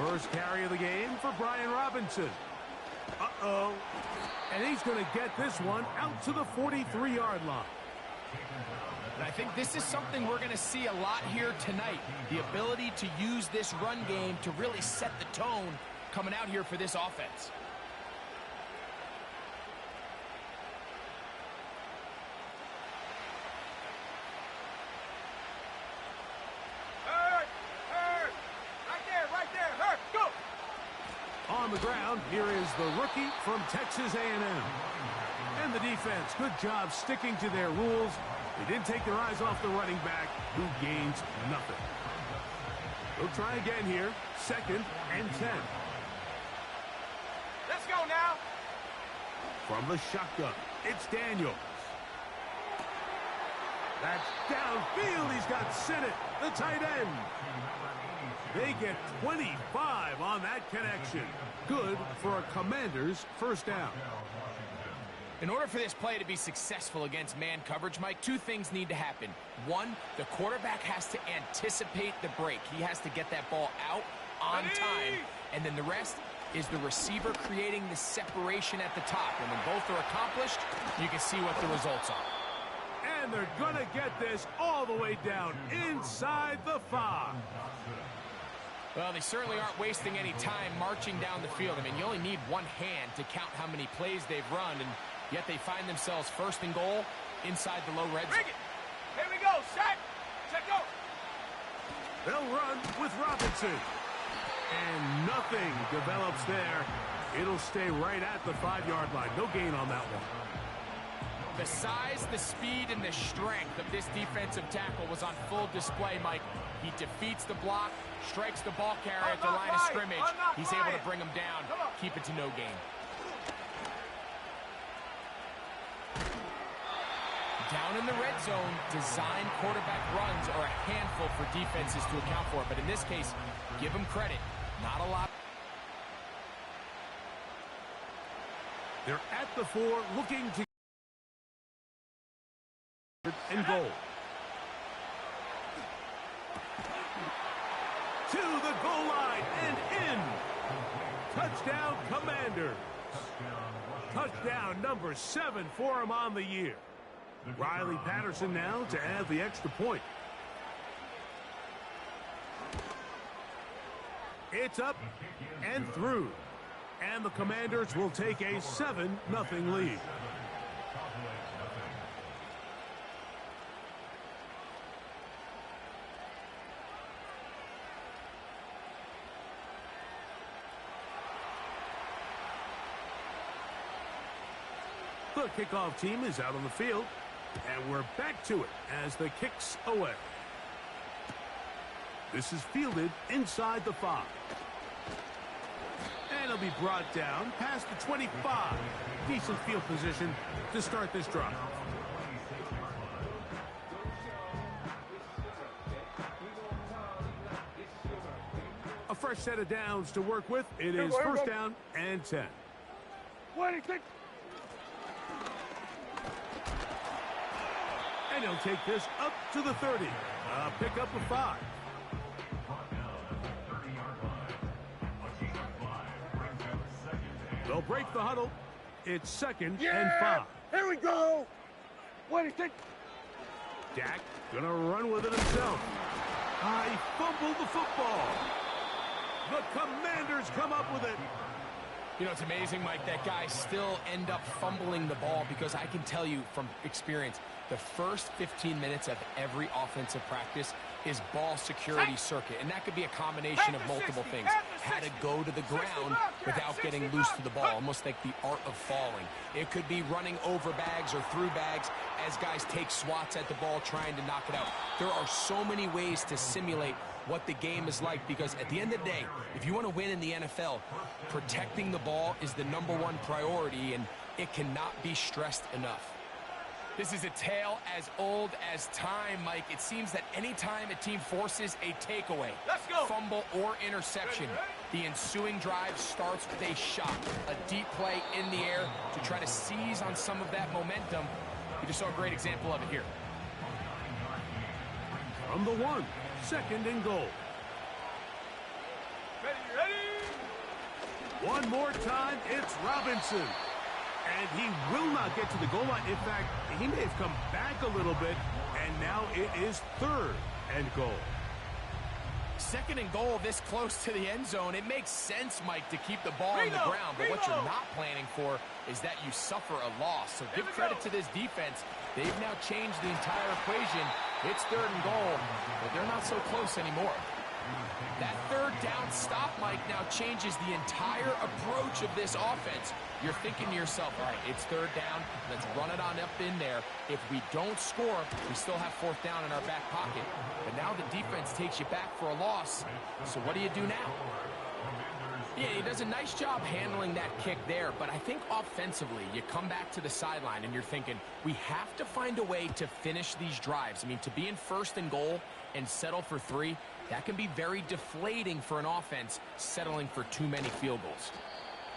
First carry of the game for Brian Robinson. Uh-oh. And he's going to get this one out to the 43-yard line. And I think this is something we're going to see a lot here tonight. The ability to use this run game to really set the tone coming out here for this offense. On the ground, here is the rookie from Texas A&M. And the defense, good job sticking to their rules. They didn't take their eyes off the running back, who gains nothing. They'll try again here, 2nd and 10. Let's go now. From the shotgun, it's Daniels. That's downfield. He's got Sinnott, the tight end. They get 25 on that connection. Good for a Commander's first down. In order for this play to be successful against man coverage, Mike, two things need to happen. One, the quarterback has to anticipate the break. He has to get that ball out on time. And then the rest is the receiver creating the separation at the top. And when both are accomplished, you can see what the results are. And they're going to get this all the way down inside the 5. Well, they certainly aren't wasting any time marching down the field. I mean, you only need one hand to count how many plays they've run, and yet they find themselves 1st and goal inside the low red zone. Here we go, set, go. They'll run with Robinson. And nothing develops there. It'll stay right at the 5-yard line. No gain on that one. The size, the speed, and the strength of this defensive tackle was on full display, Mike. He defeats the block, strikes the ball carrier at the line of scrimmage. He's able to bring him down, keep it to no gain. Down in the red zone, design quarterback runs are a handful for defenses to account for. But in this case, give them credit. Not a lot. They're at the 4, looking to and goal. To the goal line and in. Touchdown, Commanders. Touchdown number 7 for him on the year. Riley Patterson now to add the extra point. It's up and through. And the Commanders will take a 7-0 lead. The kickoff team is out on the field, and we're back to it as the kick's away. This is fielded inside the 5. And it'll be brought down past the 25. Decent field position to start this drive. A fresh set of downs to work with. It is 1st down and 10. And he'll take this up to the 30. Pick up a 5. They'll break the huddle. It's 2nd and 5. Here we go. Dak gonna run with it himself. He fumbled the football. The Commanders come up with it. You know, it's amazing, Mike, that guys still end up fumbling the ball, because I can tell you from experience, the first 15 minutes of every offensive practice is ball security circuit, and that could be a combination of multiple things. How to go to the ground without getting loose to the ball, almost like the art of falling. It could be running over bags or through bags as guys take swats at the ball trying to knock it out. There are so many ways to simulate what the game is like, because at the end of the day, if you want to win in the NFL, protecting the ball is the #1 priority, and it cannot be stressed enough. This is a tale as old as time, Mike. It seems that anytime a team forces a takeaway, fumble, or interception, the ensuing drive starts with a shot, a deep play in the air to try to seize on some of that momentum. We just saw a great example of it here. From the 1, 2nd and goal. Ready. One more time, it's Robinson. And he will not get to the goal line. In fact, he may have come back a little bit, and now it is third and goal. Second and goal this close to the end zone. It makes sense, Mike, to keep the ball on the ground, but what you're not planning for is that you suffer a loss. So give credit to this defense. They've now changed the entire equation. It's third and goal, but they're not so close anymore. That third down stop, Mike, now changes the entire approach of this offense. You're thinking to yourself, all right, it's third down. Let's run it on up in there. If we don't score, we still have fourth down in our back pocket. But now the defense takes you back for a loss. So what do you do now? Yeah, he does a nice job handling that kick there, but I think offensively, you come back to the sideline and you're thinking, we have to find a way to finish these drives. I mean, to be in first and goal and settle for 3, that can be very deflating for an offense settling for too many field goals.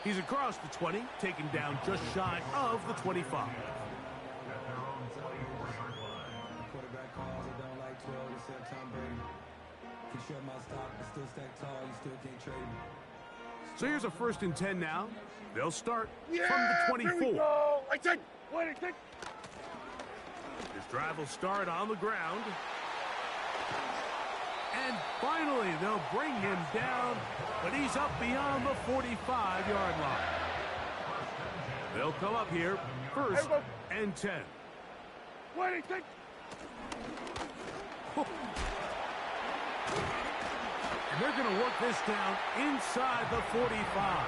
He's across the 20, taken down just shy of the 25. So here's a 1st and 10 now. They'll start from the 24. Here we go. I take. This drive will start on the ground. And finally, they'll bring him down, but he's up beyond the 45-yard line. They'll come up here, 1st and 10. And they're going to work this down inside the 45.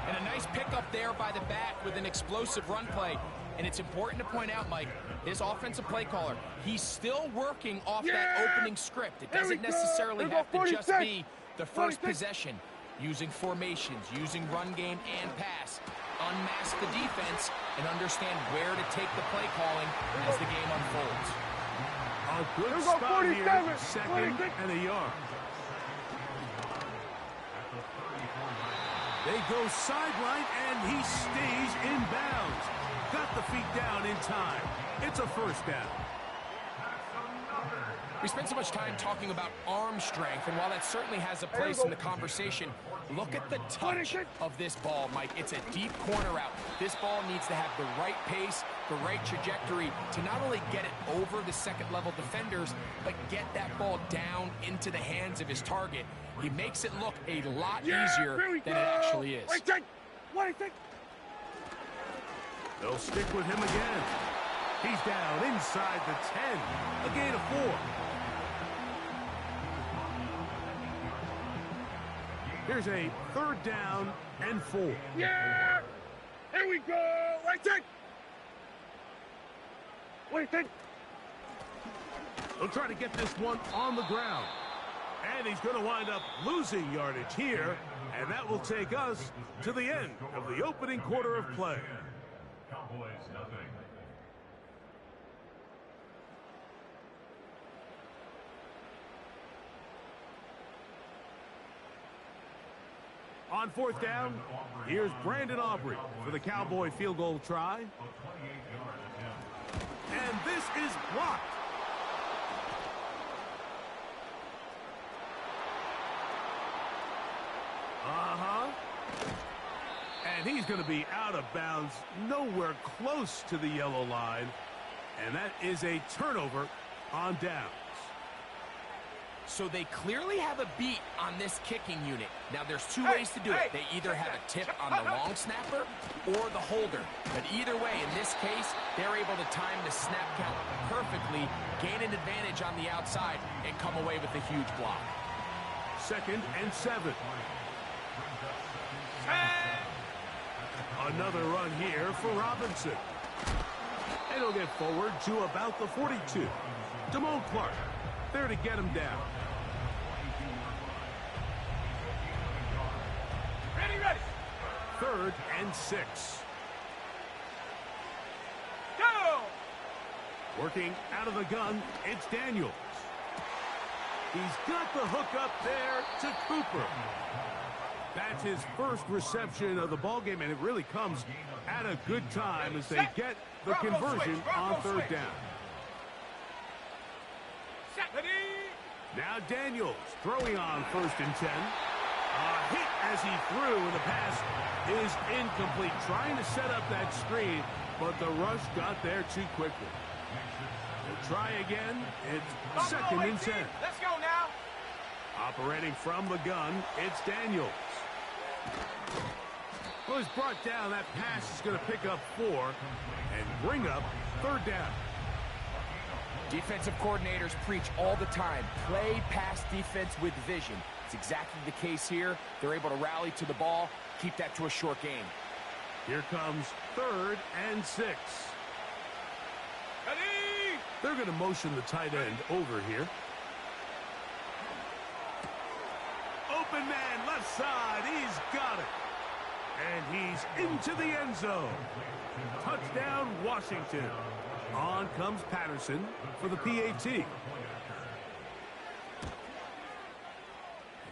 And a nice pickup there by the back with an explosive run play. And it's important to point out, Mike, this offensive play caller, he's still working off that opening script. It doesn't necessarily have to just be the first possession. Using formations, using run game and pass. Unmask the defense and understand where to take the play calling as the game unfolds. A good spot here, 2nd and a yard. They go sideline, and he stays in bounds. Got the feet down in time. It's a 1st down. We spent so much time talking about arm strength, and while that certainly has a place in the conversation, look at the touch of this ball, Mike. It's a deep corner route. This ball needs to have the right pace, the right trajectory to not only get it over the second-level defenders, but get that ball down into the hands of his target. He makes it look a lot easier than it actually is. They'll stick with him again. He's down inside the 10. A gain of 4. Here's a 3rd down and 4. Yeah! Here we go! They'll try to get this one on the ground. And he's going to wind up losing yardage here. And that will take us to the end of the opening quarter of play. Cowboys nothing. On 4th down, here's Brandon Aubrey for the Cowboy field goal try. And this is blocked. And he's going to be out of bounds, nowhere close to the yellow line. And that is a turnover on downs. So they clearly have a beat on this kicking unit. Now, there's 2 ways to do it. They either have a tip on the long snapper or the holder. But either way, in this case, they're able to time the snap count perfectly, gain an advantage on the outside, and come away with a huge block. 2nd and 7. Another run here for Robinson. And he'll get forward to about the 42. Damone Clark there to get him down. Ready. 3rd and 6. Go! Working out of the gun, it's Daniels. He's got the hook up there to Cooper. That's his first reception of the ballgame, and it really comes at a good time as they get the conversion on 3rd down. Ready? Now Daniels throwing on 1st and 10. A hit as he threw, and the pass is incomplete. Trying to set up that screen, but the rush got there too quickly. We'll try again. It's 2nd and 10. Let's go now. Operating from the gun, it's Daniels. Well, he's brought down. That pass is going to pick up 4 and bring up 3rd down. Defensive coordinators preach all the time, play pass defense with vision. It's exactly the case here. They're able to rally to the ball, keep that to a short game. Here comes 3rd and 6. Ready? They're going to motion the tight end over here. Open man, left side. He's got it. And he's into the end zone. Touchdown, Washington. On comes Patterson for the PAT.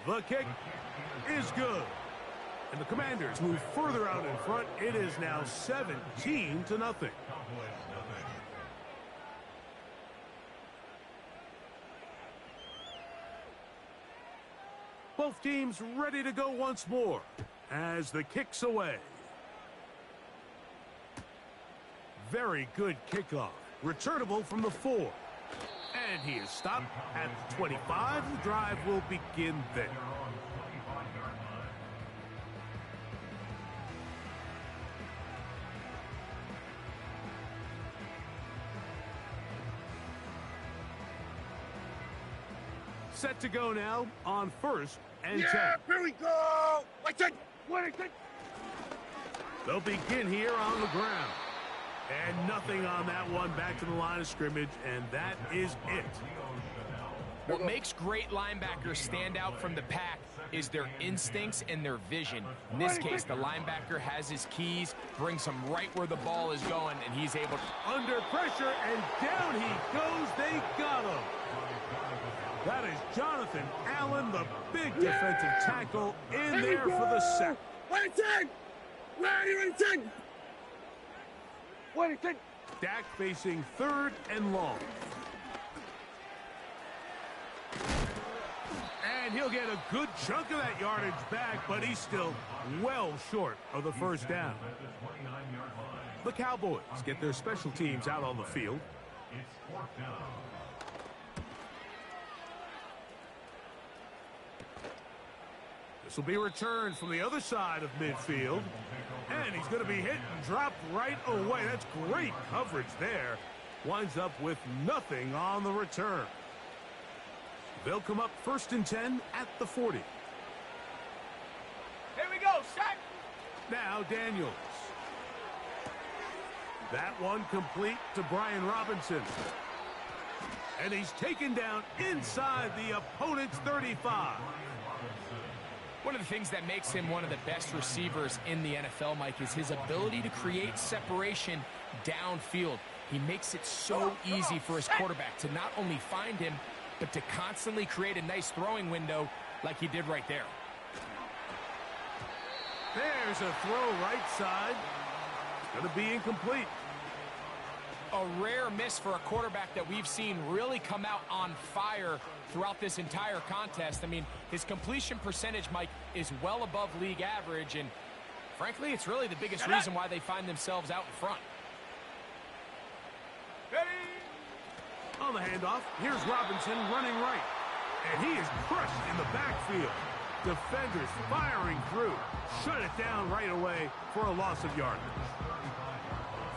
The kick is good. And the Commanders move further out in front. It is now 17-0. Both teams ready to go once more as the kick's away. Very good kickoff. Returnable from the 4. And he is stopped at the 25. The drive will begin there. Set to go now on 1st and 10. Yeah, here we go. I said, what I said. They'll begin here on the ground. And nothing on that one. Back to the line of scrimmage, and that is it. What makes great linebackers stand out from the pack is their instincts and their vision. In this case, the linebacker has his keys, brings him right where the ball is going, and he's able to... Under pressure, and down he goes. They got him. That is Jonathan Allen, the big defensive tackle, in there for the sack. What I said. Where are you? What I said. Dak facing 3rd and long. And he'll get a good chunk of that yardage back, but he's still well short of the 1st down. The Cowboys get their special teams out on the field. It's 4th down. This will be returned from the other side of midfield. And he's going to be hit and dropped right away. That's great coverage there. Winds up with nothing on the return. They'll come up 1st and 10 at the 40. Here we go, sack. Now Daniels. That one complete to Brian Robinson. And he's taken down inside the opponent's 35. One of the things that makes him one of the best receivers in the NFL, Mike, is his ability to create separation downfield. He makes it so easy for his quarterback to not only find him, but to constantly create a nice throwing window like he did right there. There's a throw right side. It's going to be incomplete. A rare miss for a quarterback that we've seen really come out on fire throughout this entire contest. I mean, his completion percentage, Mike, is well above league average, and frankly, it's really the biggest reason why they find themselves out in front. Ready? On the handoff, here's Robinson running right. And he is crushed in the backfield. Defenders firing through. Shut it down right away for a loss of yardage.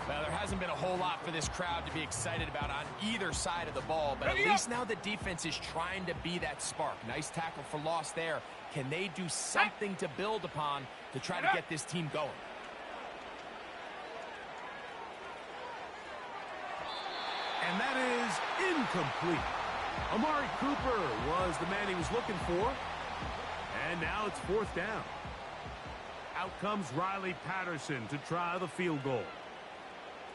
Well, there hasn't been a whole lot for this crowd to be excited about on either side of the ball, but at least now the defense is trying to be that spark. Nice tackle for loss there. Can they do something to build upon to try to get this team going? And that is incomplete. Amari Cooper was the man he was looking for. And now it's 4th down. Out comes Riley Patterson to try the field goal.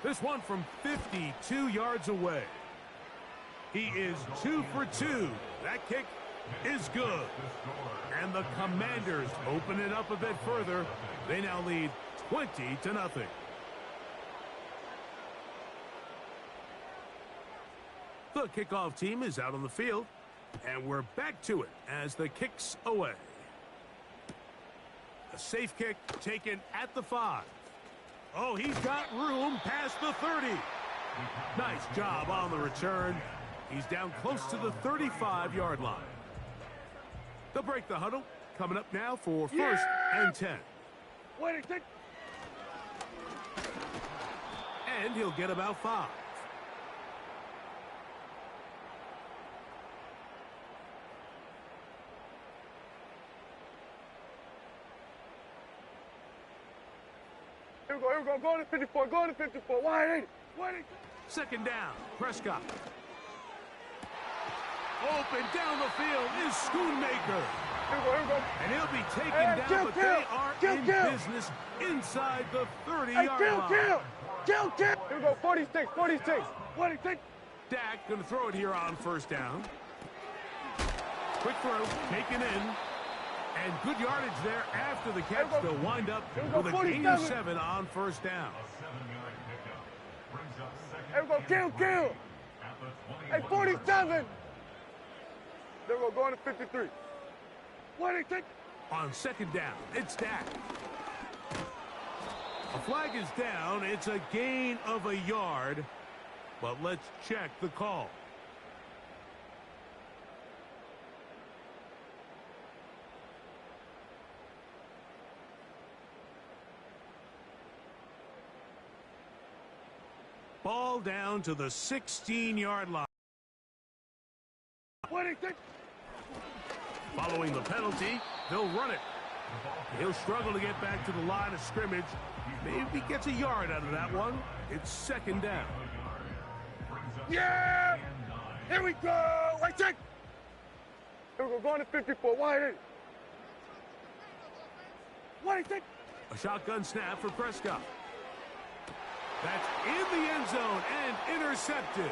This one from 52 yards away. He is 2 for 2. That kick is good. And the Commanders open it up a bit further. They now lead 20-0. The kickoff team is out on the field. And we're back to it as the kick's away. A safe kick taken at the 5. Oh, he's got room past the 30. Nice job on the return. He's down close to the 35-yard line. They'll break the huddle. Coming up now for first and 10. And he'll get about 5. Here we go, go to 54, go to 54, wide 80. Second down, Prescott. Open down the field is Schoonmaker. Here we go. And he'll be taken down, but they are in business inside the 30-yard line. Kill. Here we go, 46. Dak going to throw it here on first down. Quick throw, taken in. And good yardage there after the catch. They'll wind up with a gain of 7 on first down. Here we go, kill. Hey, 47. There we go, going to 53. On second down, it's Dak. A flag is down. It's a gain of a yard. But let's check the call. Ball down to the 16-yard line. Following the penalty, they'll run it. He'll struggle to get back to the line of scrimmage. Maybe gets a yard out of that one. It's second down. Yeah! Here we go! Right check! Here we go, going to 54, wide 80. A shotgun snap for Prescott. That's in the end zone and intercepted.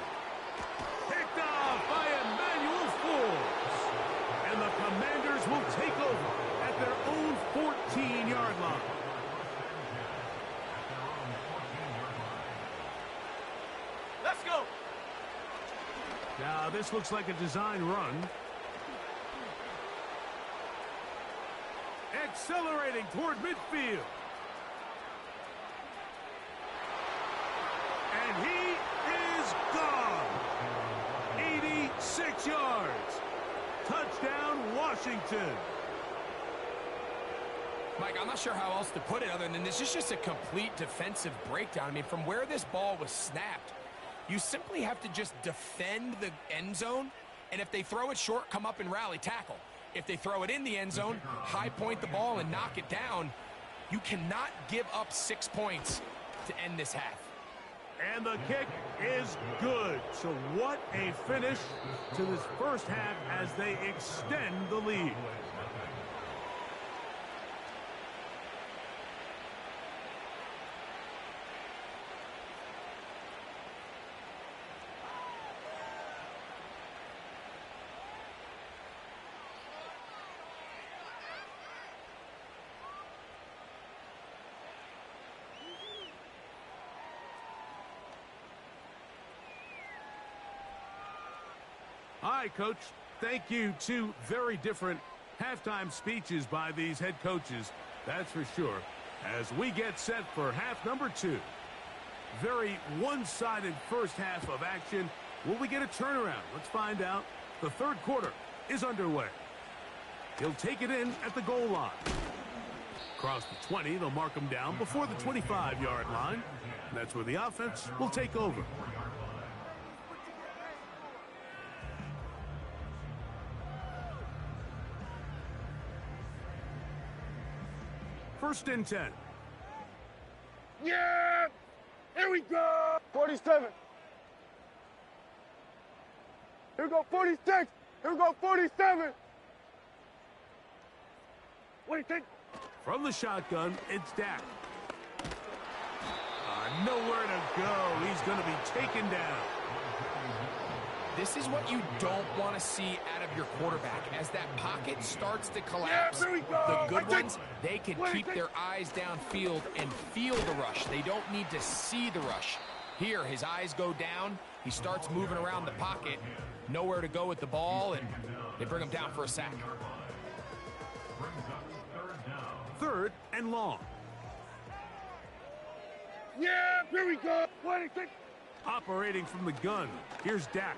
Picked off by Emmanuel Forbes. And the Commanders will take over at their own 14-yard line. Let's go! Now, this looks like a design run. Accelerating toward midfield. And he is gone. 86 yards. Touchdown, Washington. Mike, I'm not sure how else to put it other than this is just a complete defensive breakdown. I mean, from where this ball was snapped, you simply have to just defend the end zone, and if they throw it short, come up and rally tackle. If they throw it in the end zone, high point the ball and knock it down. You cannot give up 6 points to end this half. And the kick is good. So what a finish to this first half as they extend the lead. All right, Coach, thank you. 2 very different halftime speeches by these head coaches, that's for sure, as we get set for half number 2. Very one-sided first half of action. Will we get a turnaround? Let's find out. The third quarter is underway. He'll take it in at the goal line. Across the 20, they'll mark him down before the 25-yard line. And that's where the offense will take over. First and 10. Yeah! Here we go! 47. Here we go, 46. Here we go, 47. What do you think? From the shotgun, it's Dak. Nowhere to go. He's going to be taken down. This is what you don't want to see out of your quarterback. As that pocket starts to collapse, there we go. The good ones, they can keep their eyes downfield and feel the rush. They don't need to see the rush. Here, his eyes go down. He starts moving around the pocket, nowhere to go with the ball, and they bring him down for a sack. Third and long. Yeah, here we go. 26. Operating from the gun. Here's Dak.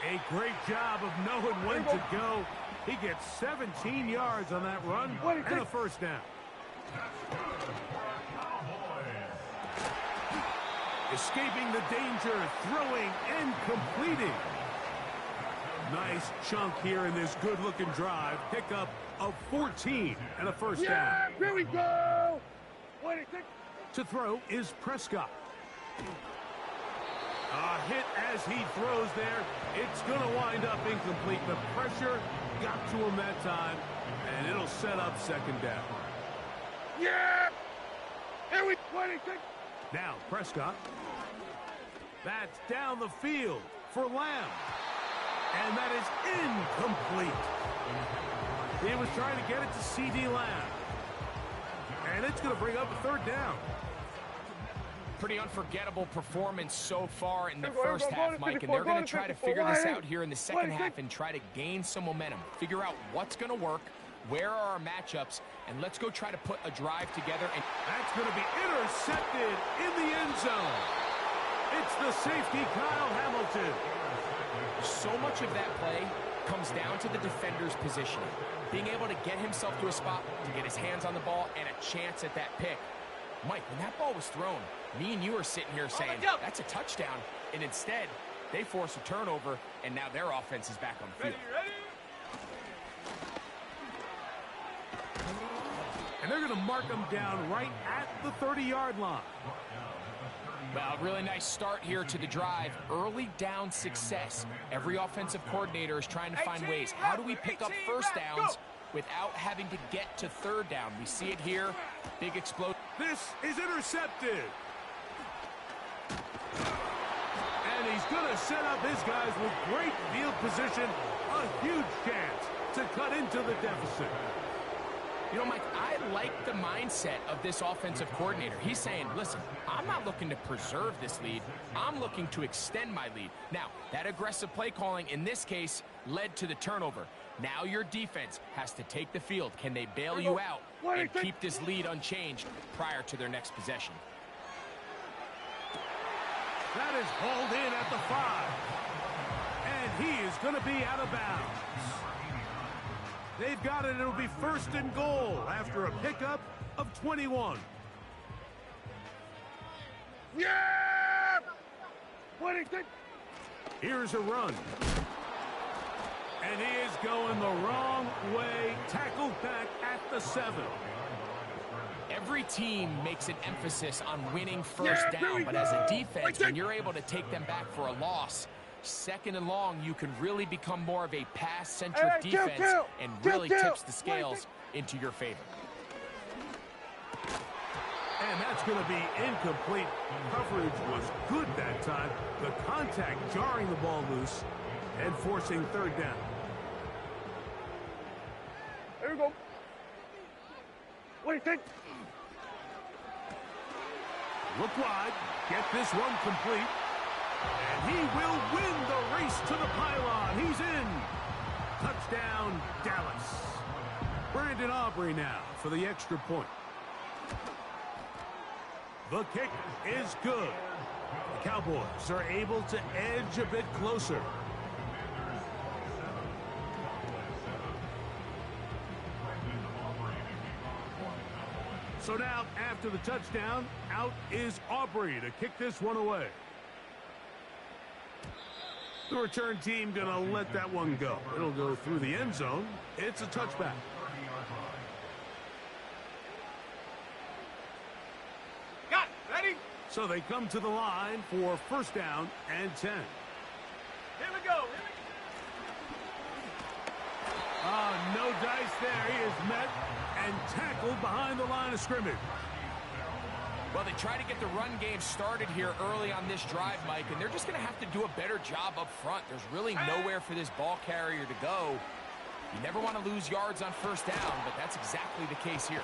A great job of knowing when to go. He gets 17 yards on that run and a first down. Escaping the danger, throwing and completing. Nice chunk here in this good-looking drive. Pickup of 14 and a first down. Here we go. 26. To throw is Prescott. A hit as he throws there. It's going to wind up incomplete. The pressure got to him that time, and it'll set up second down. Yeah. Here we 26. Now Prescott. That's down the field for Lamb. And that is incomplete. He was trying to get it to C.D. Lamb. And it's going to bring up a third down. Pretty unforgettable performance so far in the first half, Mike, and they're going to try to figure this out here in the second half and try to gain some momentum, figure out what's going to work, where are our matchups, and let's go try to put a drive together. And that's going to be intercepted in the end zone. It's the safety, Kyle Hamilton. So much of that play comes down to the defender's positioning, being able to get himself to a spot to get his hands on the ball and a chance at that pick. Mike, when that ball was thrown, me and you are sitting here saying, that's a touchdown. And instead, they force a turnover, and now their offense is back on the field. And they're going to mark them down right at the 30-yard line. Well, really nice start here to the drive. Early down success. Every offensive coordinator is trying to find ways. How do we pick up first downs without having to get to third down? We see it here. Big explosion. This is intercepted. And he's going to set up his guys with great field position. A huge chance to cut into the deficit. You know, Mike, I like the mindset of this offensive coordinator. He's saying, listen, I'm not looking to preserve this lead. I'm looking to extend my lead. Now, that aggressive play calling in this case led to the turnover. Now your defense has to take the field. Can they bail you out and keep this lead unchanged prior to their next possession? That is hauled in at the 5. And he is going to be out of bounds. They've got it. It'll be first and goal after a pickup of 21. Yeah! 26. Here's a run. And he is going the wrong way. Tackled back at the 7. Every team makes an emphasis on winning first down, but as a defense, when you're able to take them back for a loss, second and long, you can really become more of a pass-centric defense and really tips the scales into your favor. And that's going to be incomplete. Coverage was good that time. The contact jarring the ball loose and forcing third down. There we go. What do you think? Look wide. Get this one complete. And he will win the race to the pylon. He's in. Touchdown, Dallas. Brandon Aubrey now for the extra point. The kick is good. The Cowboys are able to edge a bit closer. So now, after the touchdown, out is Aubrey to kick this one away. The return team going to let that one go. It'll go through the end zone. It's a touchback. Got it. Ready? So they come to the line for first down and 10. Here we go. No dice there. He is met and tackled behind the line of scrimmage. Well, they try to get the run game started here early on this drive, Mike, and they're just going to have to do a better job up front. There's really nowhere for this ball carrier to go. You never want to lose yards on first down, but that's exactly the case here.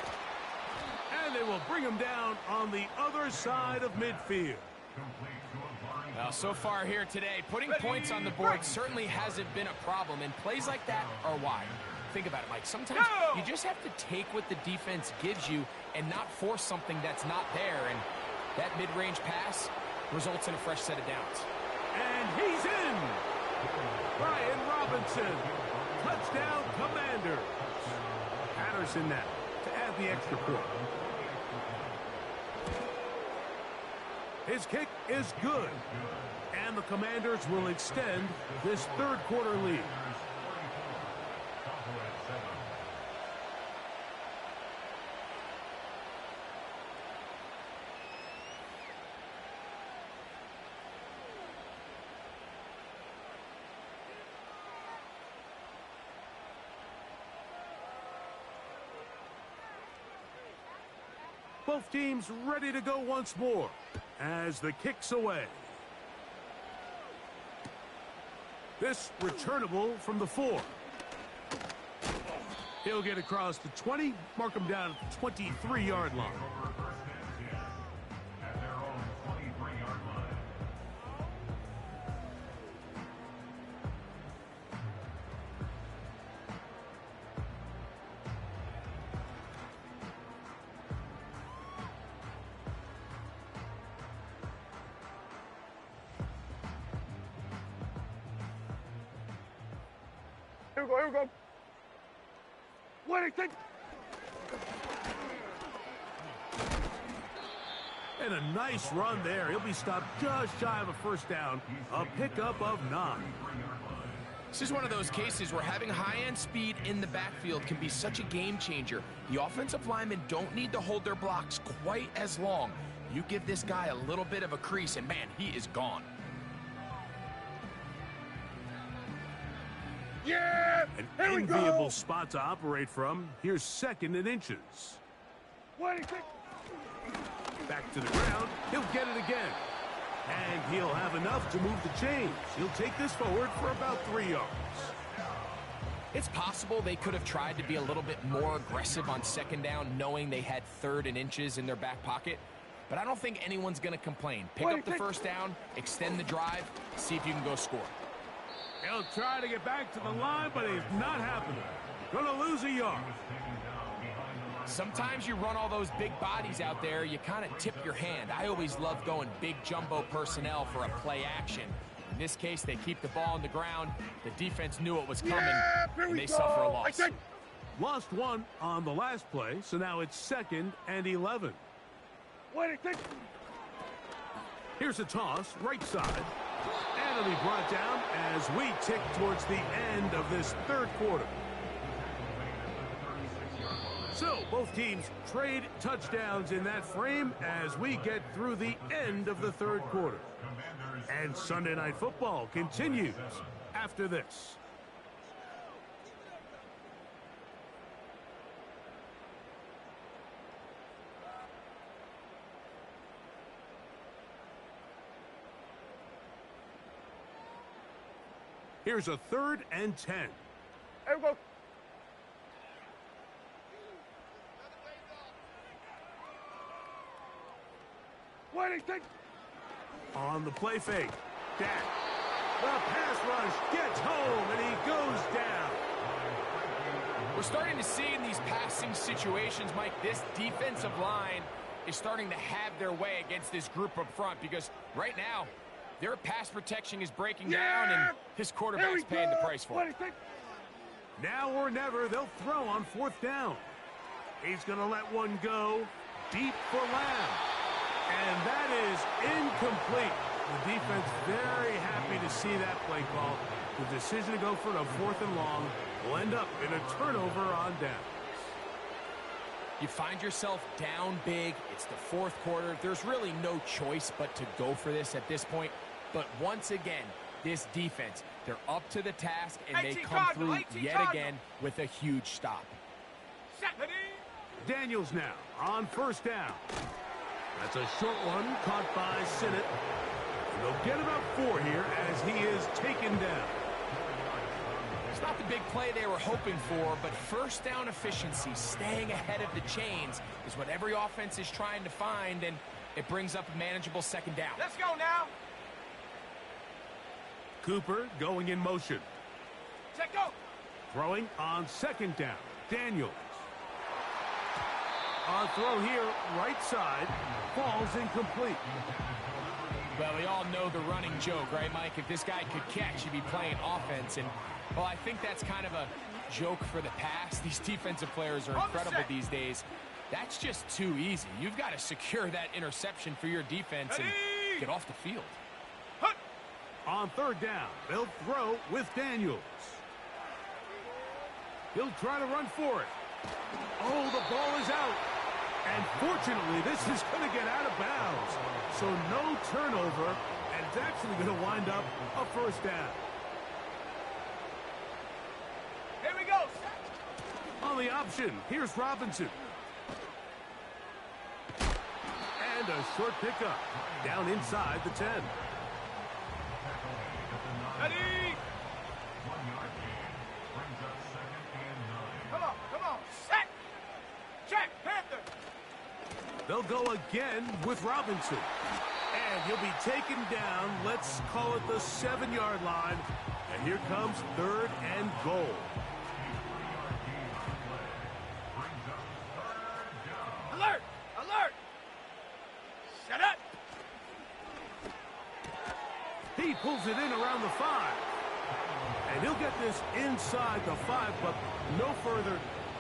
And And they will bring him down on the other side of midfield. Well, so far here today, putting points on the board certainly hasn't been a problem, and plays like that are why. Think about it, Mike. Sometimes you just have to take what the defense gives you and not force something that's not there, and that mid-range pass results in a fresh set of downs. And he's in! Brian Robinson, touchdown Commanders. Patterson now to add the extra point. His kick is good, and the Commanders will extend this third quarter lead. Both teams ready to go once more as the kick's away. This returnable from the 4. He'll get across the 20, mark him down at the 23-yard line. Here we go. What do you think? And a nice run there. He'll be stopped just shy of a first down. A pickup of 9. This is one of those cases where having high-end speed in the backfield can be such a game changer. The offensive linemen don't need to hold their blocks quite as long. You give this guy a little bit of a crease, and man, he is gone. Yeah! An Here we enviable go! spot to operate from. Here's 2nd and inches. What do you think? Back to the ground. He'll get it again. And he'll have enough to move the chains. He'll take this forward for about 3 yards. It's possible they could have tried to be a little bit more aggressive on 2nd down, knowing they had 3rd and inches in their back pocket. But I don't think anyone's going to complain. Pick up the first down, extend the drive, see if you can go score. He'll try to get back to the line, but it's not happening. Gonna lose a yard. Sometimes you run all those big bodies out there, you kind of tip your hand. I always love going big jumbo personnel for a play action. In this case, they keep the ball on the ground. The defense knew it was coming, and they suffer a loss. Lost 1 on the last play, so now it's 2nd and 11. What do you think? Here's a toss, right side. And it'll be brought down as we tick towards the end of this third quarter. So, both teams trade touchdowns in that frame as we get through the end of the third quarter. And Sunday Night Football continues after this. Here's a 3rd and 10. Here we go. What do you think? On the play fake. Dak. The pass rush gets home, and he goes down. We're starting to see in these passing situations, Mike, this defensive line is starting to have their way against this group up front, because right now, their pass protection is breaking down, and his quarterback's paying the price for it. What do you think? Now or never, they'll throw on 4th down. He's going to let one go deep for Lamb. And that is incomplete. The defense very happy to see that play call. The decision to go for a 4th and long will end up in a turnover on downs. You find yourself down big. It's the 4th quarter. There's really no choice but to go for this at this point. But once again, this defense, they're up to the task, and they come through yet again with a huge stop. Daniels now on 1st down. That's a short one caught by Sinnott. They'll get about 4 here as he is taken down. It's not the big play they were hoping for, but first down efficiency, staying ahead of the chains, is what every offense is trying to find, and it brings up a manageable second down. Let's go now. Cooper going in motion. Check go. Throwing on second down. Daniels. On throw here, right side, falls incomplete. Well, we all know the running joke, right, Mike? If this guy could catch, he'd be playing offense. And, well, I think that's kind of a joke for the past. These defensive players are incredible these days. That's just too easy. You've got to secure that interception for your defense and get off the field. On third down, they'll throw with Daniels. He'll try to run for it. Oh, the ball is out. And fortunately, this is going to get out of bounds. So no turnover, and it's actually going to wind up a first down. Here we go. On the option, here's Robinson. And a short pickup down inside the 10. Ready? 1 yard gain. Brings up 2nd and 9. Come on. Set. Check. Panther. They'll go again with Robinson. And he'll be taken down, let's call it the 7-yard line. And here comes 3rd and goal. Alert. Set up. He pulls it in around the 5. And he'll get this inside the 5, but no further.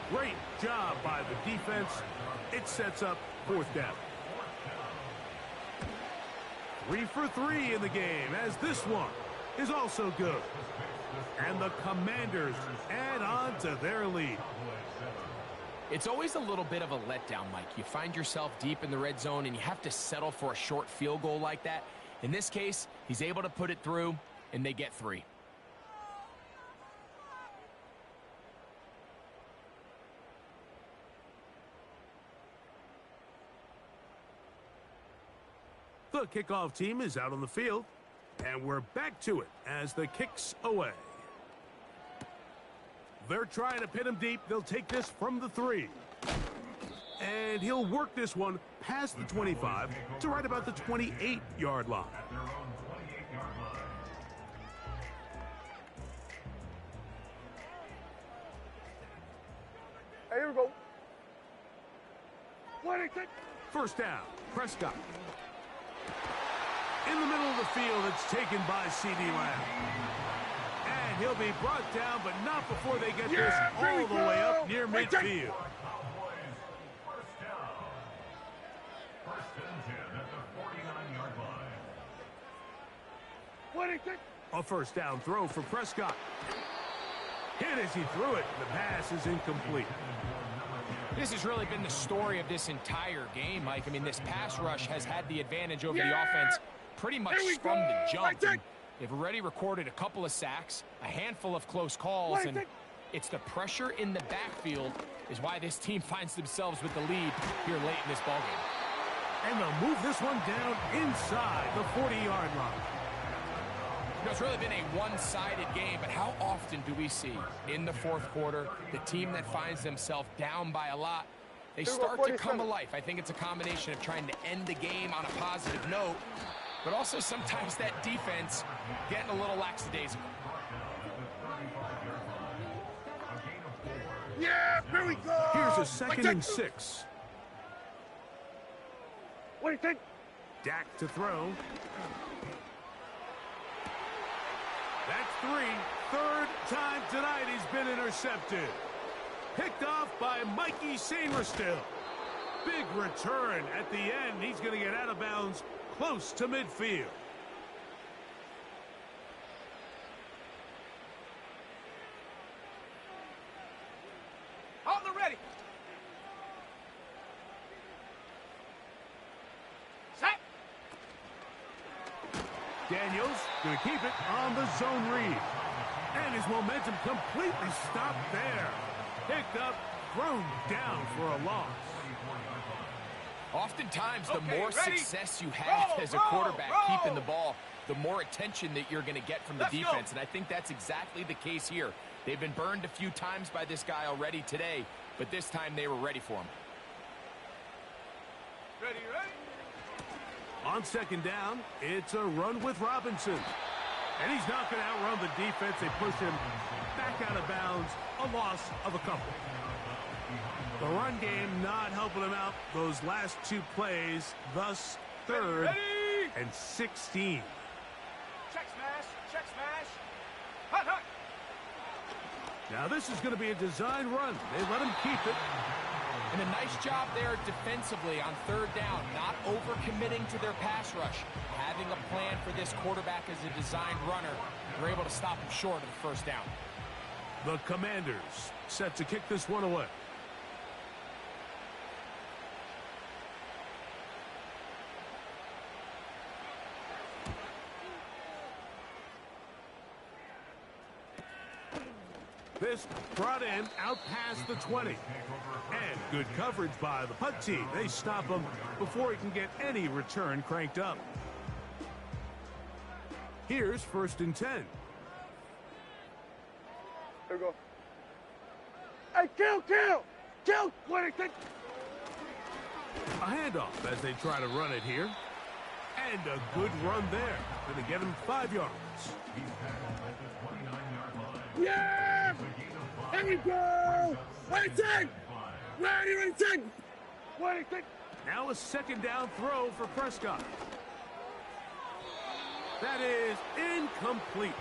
Great job by the defense. It sets up 4th down. 3 for 3 in the game, as this one is also good. And the Commanders add on to their lead. It's always a little bit of a letdown, Mike. You find yourself deep in the red zone, and you have to settle for a short field goal like that. In this case, he's able to put it through, and they get 3. The kickoff team is out on the field, and we're back to it as the kick's away. They're trying to pin him deep. They'll take this from the 3. And he'll work this one past the 25 to right about the 28-yard line. At their own 28-yard line. Hey, here we go. What is it? First down, Prescott. In the middle of the field, it's taken by C.D. Lamb. And he'll be brought down, but not before they get this all the way up near midfield. Cowboys, first down. 1st and 10 at the 49-yard line. What is it? A first down throw for Prescott. Hit as he threw it. The pass is incomplete. This has really been the story of this entire game, Mike. I mean, this pass rush has had the advantage over the offense pretty much from the jump. They've already recorded a couple of sacks, a handful of close calls, and it's the pressure in the backfield is why this team finds themselves with the lead here late in this ballgame. And they'll move this one down inside the 40-yard line. You know, it's really been a one-sided game, but how often do we see in the 4th quarter the team that finds themselves down by a lot, they start to come alive? I think it's a combination of trying to end the game on a positive note, but also sometimes that defense getting a little lackadaisical. Yeah, here we go. Here's a 2nd and 6. What do you think? Dak to throw. That's 3. 3rd time tonight he's been intercepted. Picked off by Mikey Sainristil. Big return at the end. He's going to get out of bounds close to midfield. On the ready. Set. Daniels going to keep it on the zone read. And his momentum completely stopped there. Picked up, thrown down for a loss. Oftentimes, the more success you have as a quarterback keeping the ball, the more attention that you're going to get from the defense. And I think that's exactly the case here. They've been burned a few times by this guy already today, but this time they were ready for him. Ready. On second down, it's a run with Robinson. And he's not going to outrun the defense. They push him back out of bounds, a loss of a couple. The run game not helping him out those last two plays, thus third and 16. Check smash. Hut. Now this is going to be a design run. They let him keep it. And a nice job there defensively on third down, not overcommitting to their pass rush. Having a plan for this quarterback as a designed runner, they're able to stop him short of the first down. The Commanders set to kick this one away. This brought in out past the 20. And good coverage by the punt team. They stop him before he can get any return cranked up. Here's 1st and 10. Here we go. Hey, kill! What is it? A handoff as they try to run it here. And a good run there. Going to get him 5 yards. Yeah! Here we go! Waiting! Ready! Now a second down throw for Prescott. That is incomplete.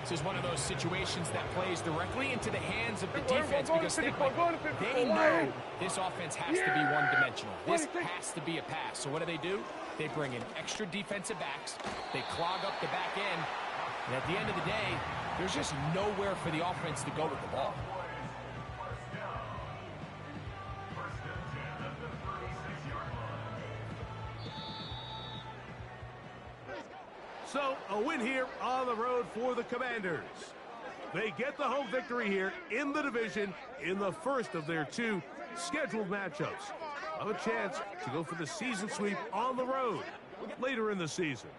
This is one of those situations that plays directly into the hands of the defense because they know this offense has to be one-dimensional. This has to be a pass. So what do? They bring in extra defensive backs. They clog up the back end. And at the end of the day, there's just nowhere for the offense to go with the ball. So, a win here on the road for the Commanders. They get the home victory here in the division in the first of their 2 scheduled matchups. Have a chance to go for the season sweep on the road later in the season.